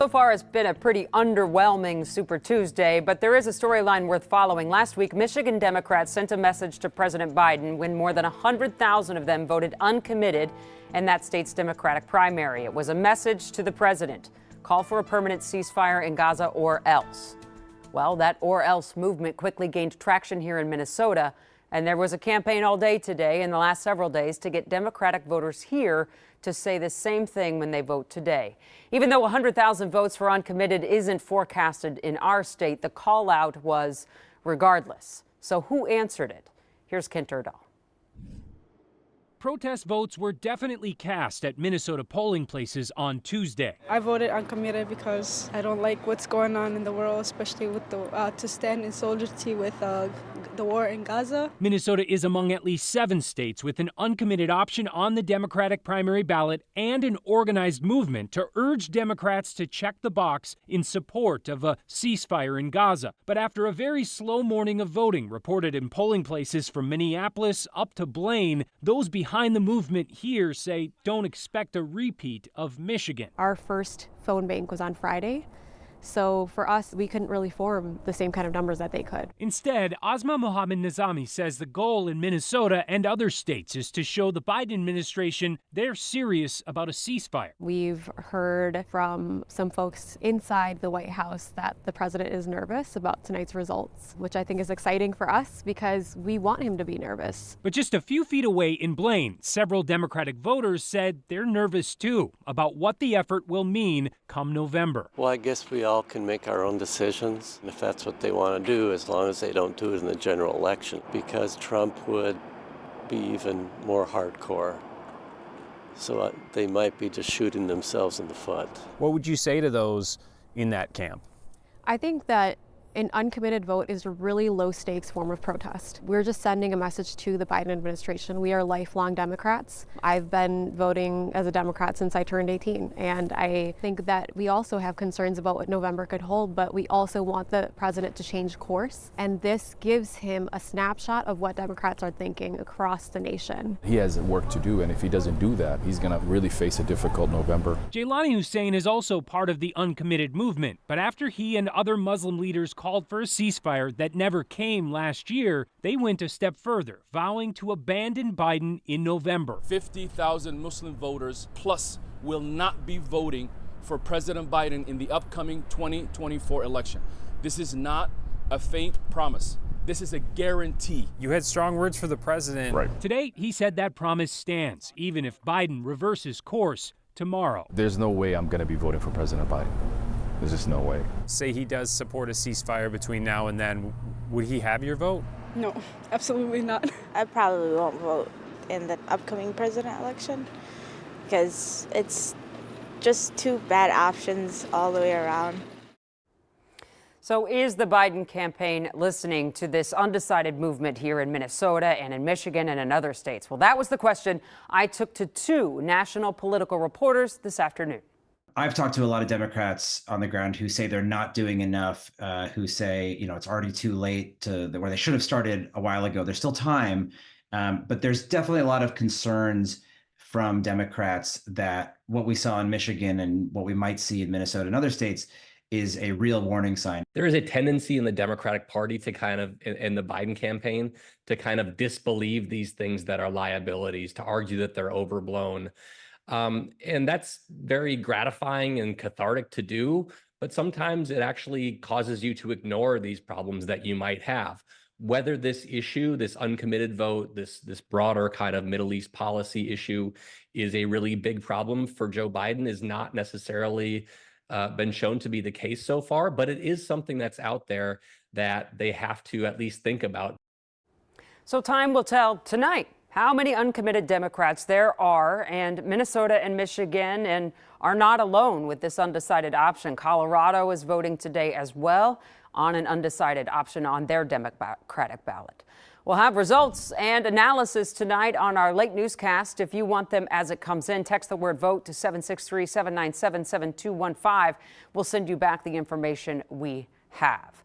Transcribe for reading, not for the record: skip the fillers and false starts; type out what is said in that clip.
So far, it's been a pretty underwhelming Super Tuesday, but there is a storyline worth following. Last week, Michigan Democrats sent a message to President Biden when more than 100,000 of them voted uncommitted in that state's Democratic primary. It was a message to the president: call for a permanent ceasefire in Gaza or else. Well, that or else movement quickly gained traction here in Minnesota, and there was a campaign all day today and the last several days to get Democratic voters here to say the same thing when they vote today. Even though 100,000 votes for uncommitted isn't forecasted in our state, the call out was regardless. So who answered it? Here's Kent Erdahl. Protest votes were definitely cast at Minnesota polling places on Tuesday. I voted uncommitted because I don't like what's going on in the world, especially with to stand in solidarity with the war in Gaza. Minnesota is among at least 7 states with an uncommitted option on the Democratic primary ballot and an organized movement to urge Democrats to check the box in support of a ceasefire in Gaza. But after a very slow morning of voting reported in polling places from Minneapolis up to Blaine, those behind the movement here say don't expect a repeat of Michigan. Our first phone bank was on Friday, so for us, we couldn't really form the same kind of numbers that they could. Instead, Asma Mohammed Nizami says the goal in Minnesota and other states is to show the Biden administration they're serious about a ceasefire. We've heard from some folks inside the White House that the president is nervous about tonight's results, which I think is exciting for us because we want him to be nervous. But just a few feet away in Blaine, several Democratic voters said they're nervous too about what the effort will mean come November. Well, I guess we all can make our own decisions, if that's what they want to do, as long as they don't do it in the general election, because Trump would be even more hardcore. So they might be just shooting themselves in the foot. What would you say to those in that camp? I think that an uncommitted vote is a really low-stakes form of protest. We're just sending a message to the Biden administration. We are lifelong Democrats. I've been voting as a Democrat since I turned 18, and I think that we also have concerns about what November could hold, but we also want the president to change course, and this gives him a snapshot of what Democrats are thinking across the nation. He has work to do, and if he doesn't do that, he's going to really face a difficult November. Jailani Hussein is also part of the uncommitted movement, but after he and other Muslim leaders called for a ceasefire that never came last year, they went a step further, vowing to abandon Biden in November. 50,000 Muslim voters plus will not be voting for President Biden in the upcoming 2024 election. This is not a faint promise. This is a guarantee. You had strong words for the president. Right. Today, he said that promise stands, even if Biden reverses course tomorrow. There's no way I'm going to be voting for President Biden. There's just no way. Say he does support a ceasefire between now and then. Would he have your vote? No, absolutely not. I probably won't vote in the upcoming president election because it's just 2 bad options all the way around. So is the Biden campaign listening to this undecided movement here in Minnesota and in Michigan and in other states? Well, that was the question I took to 2 national political reporters this afternoon. I've talked to a lot of Democrats on the ground who say they're not doing enough, who say, it's already too late to where they should have started a while ago. There's still time, but there's definitely a lot of concerns from Democrats that what we saw in Michigan and what we might see in Minnesota and other states is a real warning sign. There is a tendency in the Democratic Party to kind of, in the Biden campaign, to kind of disbelieve these things that are liabilities, to argue that they're overblown. And that's very gratifying and cathartic to do, but sometimes it actually causes you to ignore these problems that you might have. Whether this issue, this uncommitted vote, this broader kind of Middle East policy issue is a really big problem for Joe Biden is not necessarily been shown to be the case so far, but it is something that's out there that they have to at least think about. So time will tell tonight how many uncommitted Democrats there are, and Minnesota and Michigan are not alone with this undecided option. Colorado is voting today as well on an undecided option on their Democratic ballot. We'll have results and analysis tonight on our late newscast. If you want them as it comes in, text the word VOTE to 763-797-7215. We'll send you back the information we have.